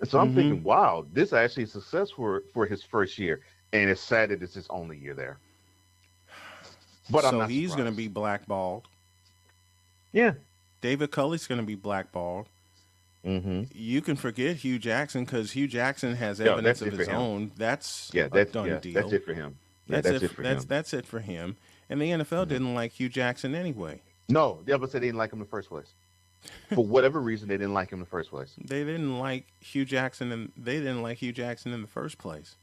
so I'm thinking, wow, this actually is a success for his first year, and it's sad that it's his only year there. But so he's going to be blackballed. Yeah. David Culley's going to be blackballed. You can forget Hugh Jackson because Hugh Jackson has evidence of his own. That's a done deal. That's it for him. That's it for him. And the NFL didn't like Hugh Jackson anyway. No, the other said they didn't like him in the first place. For whatever reason, they didn't like him in the first place. They didn't like Hugh Jackson, and they didn't like Hugh Jackson in the first place.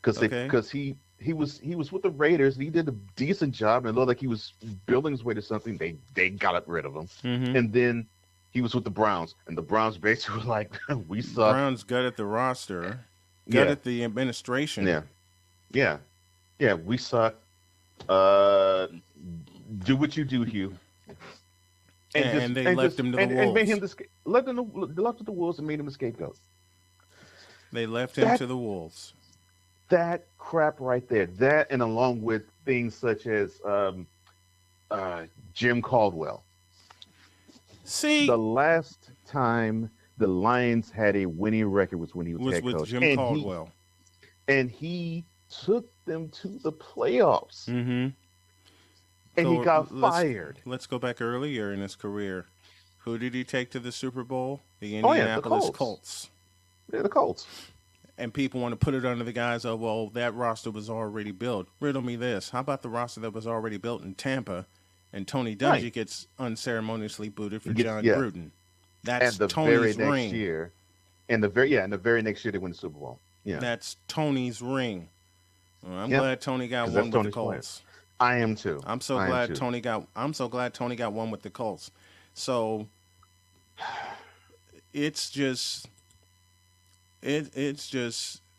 Because he was with the Raiders. He did a decent job, and it looked like he was building his way to something. They got rid of him, and then he was with the Browns, and the Browns basically were like, "We suck." Browns gutted the roster, gutted the administration. Yeah. We suck. Do what you do, Hugh. And they left him to the Wolves. And made him left him to the Wolves and made him a scapegoat. They left him to the Wolves. That crap right there. That, and along with things such as Jim Caldwell. See, the last time the Lions had a winning record was when he was head coach. With Jim Caldwell. And he took them to the playoffs. Mm-hmm. And he got fired. Let's go back earlier in his career. Who did he take to the Super Bowl? The Indianapolis Colts. Yeah, the Colts. And people want to put it under the guise of, well, that roster was already built. Riddle me this. How about the roster that was already built in Tampa, and Tony Dungy gets unceremoniously booted for John Gruden? That's Tony's ring. And the very next year they win the Super Bowl. Yeah. That's Tony's ring. Well, I'm glad Tony got one with the Colts. I am too. I'm so glad Tony got one with the Colts. So it's just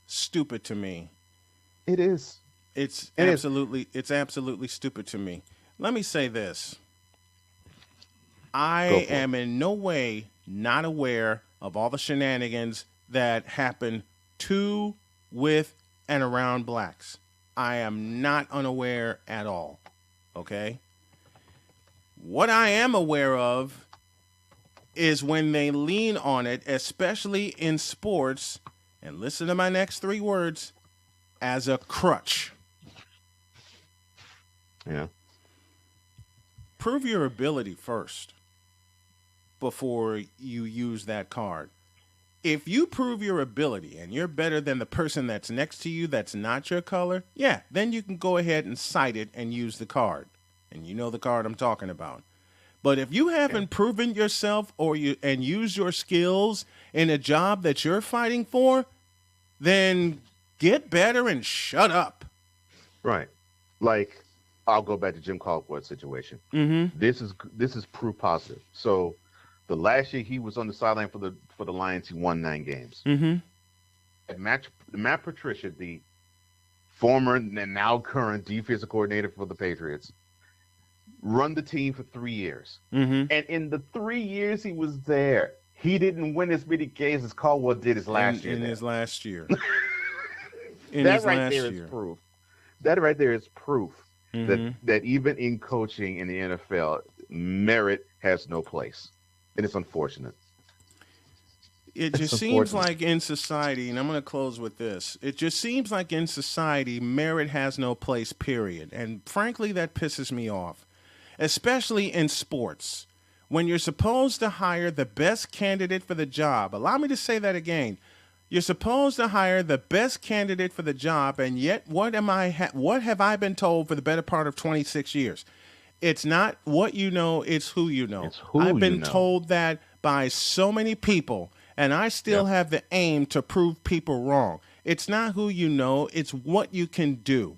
stupid to me. It is. It's absolutely stupid to me. Let me say this. I am in no way not aware of all the shenanigans that happen to, with, and around blacks. I am not unaware at all. Okay? What I am aware of is when they lean on it, especially in sports, and listen to my next 3 words, as a crutch. Yeah. Prove your ability first before you use that card. If you prove your ability and you're better than the person that's next to you that's not your color, yeah, then you can go ahead and cite it and use the card. And you know the card I'm talking about. But if you haven't proven yourself and use your skills in a job that you're fighting for, then get better and shut up. Right. Like, I'll go back to Jim Caldwell's situation. Mm-hmm. This is proof positive. So the last year he was on the sideline for the Lions, he won 9 games. Mm-hmm. And Matt Patricia, the former and now current defensive coordinator for the Patriots, run the team for 3 years. Mm-hmm. And in the 3 years he was there, he didn't win as many games as Caldwell did his last year. In his last year. That right there is proof. That right there is proof that even in coaching in the NFL, merit has no place. And it's unfortunate. It just seems like in society, and I'm going to close with this, it just seems like in society, merit has no place, period. And frankly, that pisses me off, especially in sports. When you're supposed to hire the best candidate for the job, allow me to say that again. You're supposed to hire the best candidate for the job, and yet what have I been told for the better part of 26 years? It's not what you know, it's who you know. I've been told that by so many people, and I still have the aim to prove people wrong. It's not who you know, it's what you can do.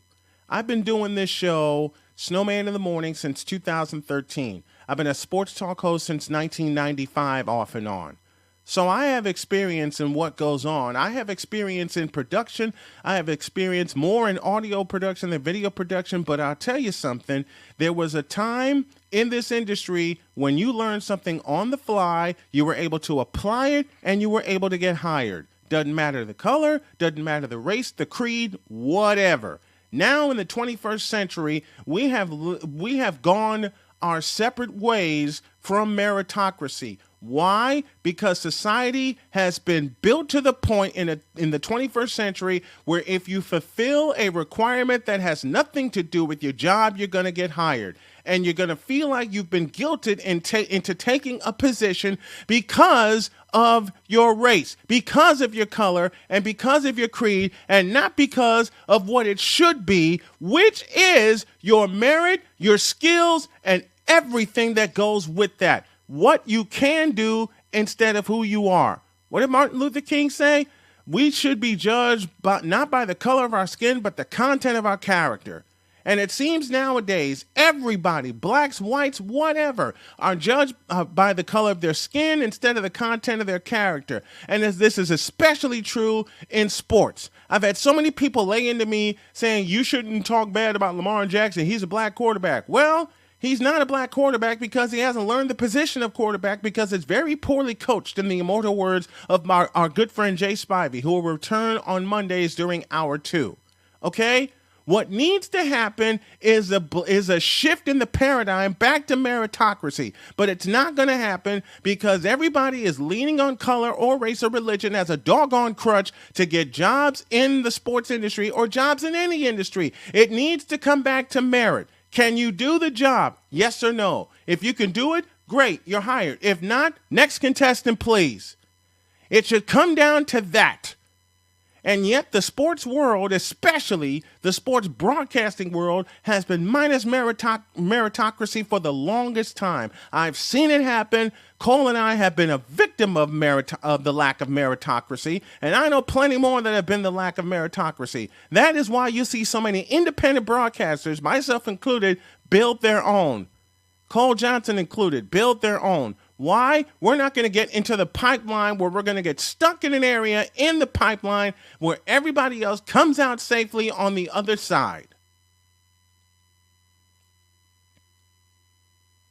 I've been doing this show, Snowman in the Morning, since 2013. I've been a sports talk host since 1995, off and on. So I have experience in what goes on. I have experience in production. I have experience more in audio production than video production. But I'll tell you something. There was a time in this industry when you learned something on the fly, you were able to apply it, and you were able to get hired. Doesn't matter the color, doesn't matter the race, the creed, whatever. Now in the 21st century, we have gone our separate ways from meritocracy. Why? Because society has been built to the point in the 21st century where if you fulfill a requirement that has nothing to do with your job, you're going to get hired. And you're going to feel like you've been guilted into taking a position because of your race, because of your color, and because of your creed, and not because of what it should be, which is your merit, your skills, and everything that goes with that. What you can do instead of who you are. What did Martin Luther King say? We should be judged not by the color of our skin, but the content of our character. And it seems nowadays, everybody, blacks, whites, whatever, are judged by the color of their skin instead of the content of their character. And this is especially true in sports. I've had so many people lay into me saying, you shouldn't talk bad about Lamar Jackson. He's a black quarterback. Well, he's not a black quarterback because he hasn't learned the position of quarterback because it's very poorly coached, in the immortal words of our good friend Jay Spivey, who will return on Mondays during Hour 2. Okay? What needs to happen is a shift in the paradigm back to meritocracy. But it's not going to happen because everybody is leaning on color or race or religion as a doggone crutch to get jobs in the sports industry or jobs in any industry. It needs to come back to merit. Can you do the job? Yes or no? If you can do it, great, you're hired. If not, next contestant, please. It should come down to that. And yet the sports world, especially the sports broadcasting world, has been minus meritocracy for the longest time. I've seen it happen. Cole and I have been a victim of the lack of meritocracy, and I know plenty more that have been the lack of meritocracy. That is why you see so many independent broadcasters, myself included, build their own. Cole Johnson included, build their own. Why? We're not going to get into the pipeline where we're going to get stuck in an area in the pipeline where everybody else comes out safely on the other side.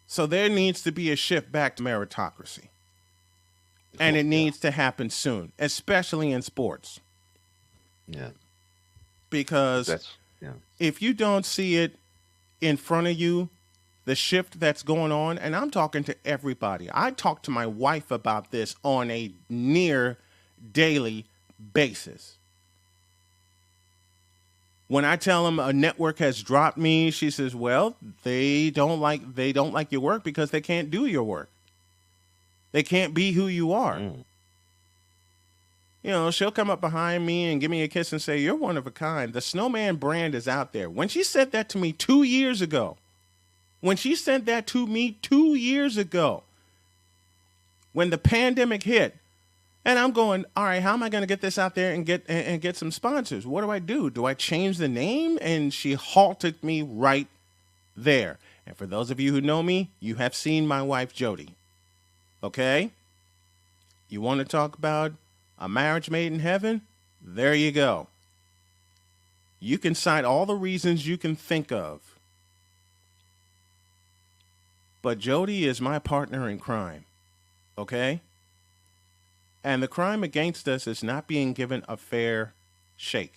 So there needs to be a shift back to meritocracy. And it needs to happen soon, especially in sports. Yeah. Because if you don't see it in front of you, the shift that's going on, and I'm talking to everybody. I talk to my wife about this on a near daily basis. When I tell them a network has dropped me, she says, well, they don't like your work because they can't do your work. They can't be who you are. You know, she'll come up behind me and give me a kiss and say, you're one of a kind. The Snowman brand is out there. When she said that to me 2 years ago, when she said that to me 2 years ago, when the pandemic hit, and I'm going, all right, how am I going to get this out there and get some sponsors? What do I do? Do I change the name? And she halted me right there. And for those of you who know me, you have seen my wife, Jody. Okay? You want to talk about a marriage made in heaven? There you go. You can cite all the reasons you can think of. But Jody is my partner in crime, okay? And the crime against us is not being given a fair shake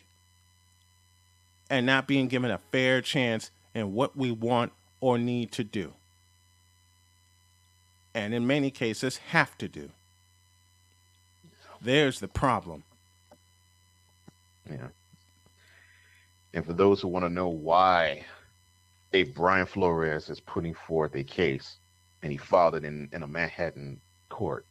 and not being given a fair chance in what we want or need to do. And in many cases, have to do. There's the problem. Yeah. And for those who want to know why Brian Flores is putting forth a case, and he filed it in a Manhattan court.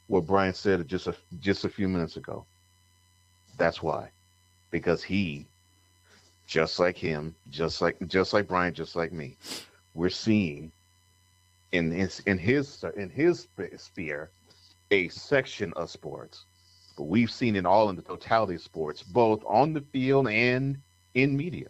What Brian said just a few minutes ago. That's why, because he, just like him, just like Brian, just like me, we're seeing in his sphere a section of sports, but we've seen it all in the totality of sports, both on the field and in media.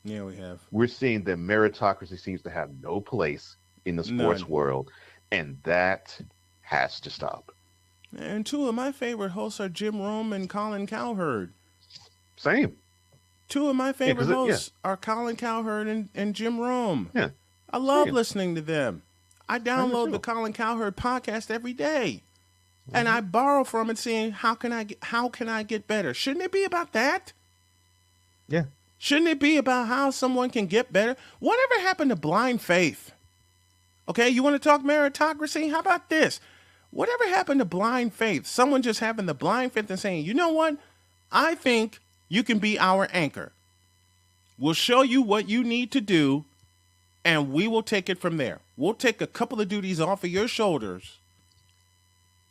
Yeah, we have. We're seeing that meritocracy seems to have no place in the sports world, and that has to stop. And two of my favorite hosts are Jim Rome and Colin Cowherd. Same. Two of my favorite hosts are Colin Cowherd and Jim Rome. Yeah. I love listening to them. I download the Colin Cowherd podcast every day. And I borrow from it saying, how can I get better? Shouldn't it be about that? Yeah. Shouldn't it be about how someone can get better? Whatever happened to blind faith? Okay, you want to talk meritocracy? How about this? Whatever happened to blind faith? Someone just having the blind faith and saying, you know what? I think you can be our anchor. We'll show you what you need to do, and we will take it from there. We'll take a couple of duties off of your shoulders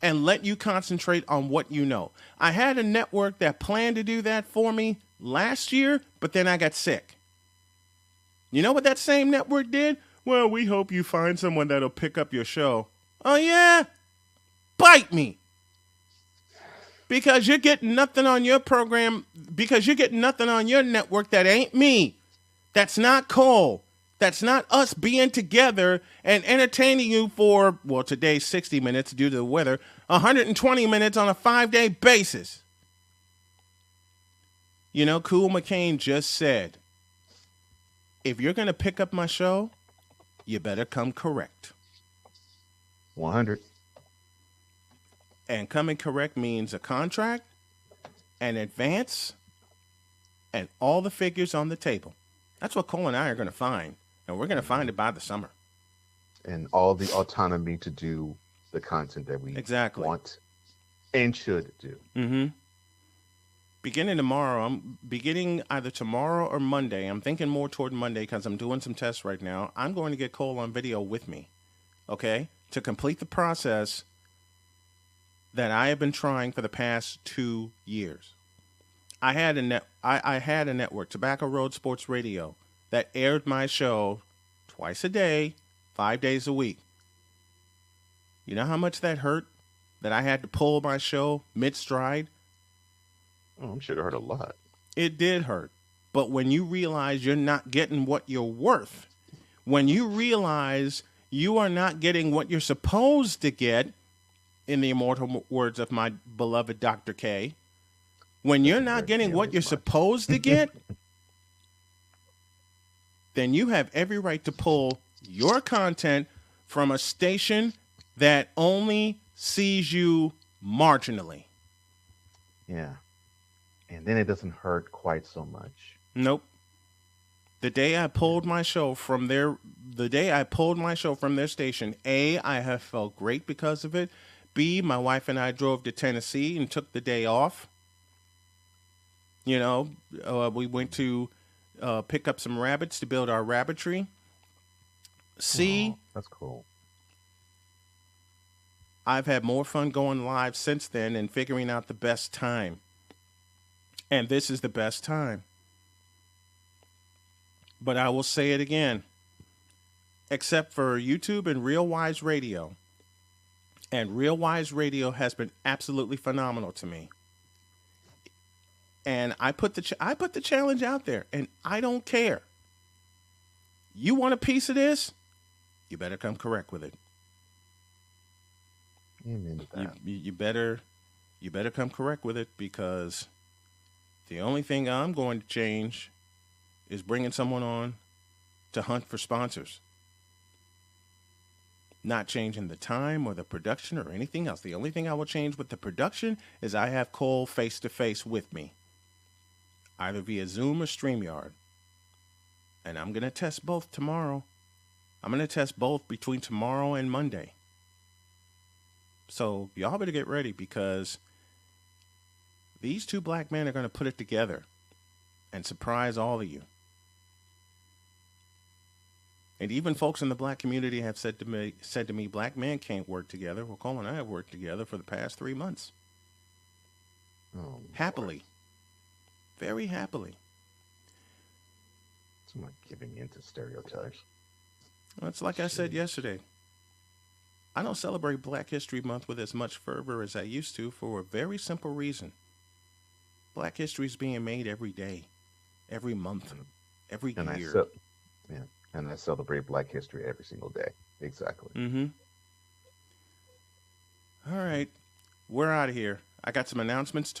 and let you concentrate on what you know. I had a network that planned to do that for me last year, but then I got sick. You know what that same network did? Well, we hope you find someone that'll pick up your show. Oh, yeah? Bite me. Because you're getting nothing on your program, because you're getting nothing on your network that ain't me. That's not Cole. That's not us being together and entertaining you for, well, today's 60 minutes due to the weather, 120 minutes on a 5-day basis. You know, Cool McCain just said, if you're going to pick up my show, you better come correct. 100. And coming correct means a contract, an advance, and all the figures on the table. That's what Cole and I are going to find. And we're going to find it by the summer. And all the autonomy to do the content that we want and should do. Mm-hmm. Beginning tomorrow, I'm beginning either tomorrow or Monday. I'm thinking more toward Monday because I'm doing some tests right now. I'm going to get Cole on video with me, okay, to complete the process that I have been trying for the past 2 years. I had a network, Tobacco Road Sports Radio, that aired my show twice a day, 5 days a week. You know how much that hurt? That I had to pull my show mid-stride? Oh, I'm sure it hurt a lot. It did hurt. But when you realize you're not getting what you're worth, when you realize you are not getting what you're supposed to get, in the immortal words of my beloved Dr. K, when you're not getting what you're supposed to get, then you have every right to pull your content from a station that only sees you marginally. Yeah. And then it doesn't hurt quite so much. Nope. The day I pulled my show from their station, A, I have felt great because of it. B, my wife and I drove to Tennessee and took the day off. You know, we went to pick up some rabbits to build our rabbitry. C, that's cool. I've had more fun going live since then and figuring out the best time. And this is the best time. But I will say it again. Except for YouTube and Real Wise Radio. And Real Wise Radio has been absolutely phenomenal to me. And I put the challenge out there, and I don't care. You want a piece of this? You better come correct with it. Amen to that. You better come correct with it, because the only thing I'm going to change is bringing someone on to hunt for sponsors. Not changing the time or the production or anything else. The only thing I will change with the production is I have Cole face-to-face with me, either via Zoom or StreamYard. And I'm going to test both tomorrow. I'm going to test both between tomorrow and Monday. So y'all better get ready, because these two black men are going to put it together and surprise all of you. And even folks in the black community have said to me, black men can't work together. Well, Cole and I have worked together for the past 3 months. Oh, happily. Very happily. It's not giving in to stereotypes. Well, it's like I said yesterday. I don't celebrate Black History Month with as much fervor as I used to, for a very simple reason. Black history is being made every day, every month, every year. And I celebrate Black history every single day. Exactly. Mm-hmm. All right. We're out of here. I got some announcements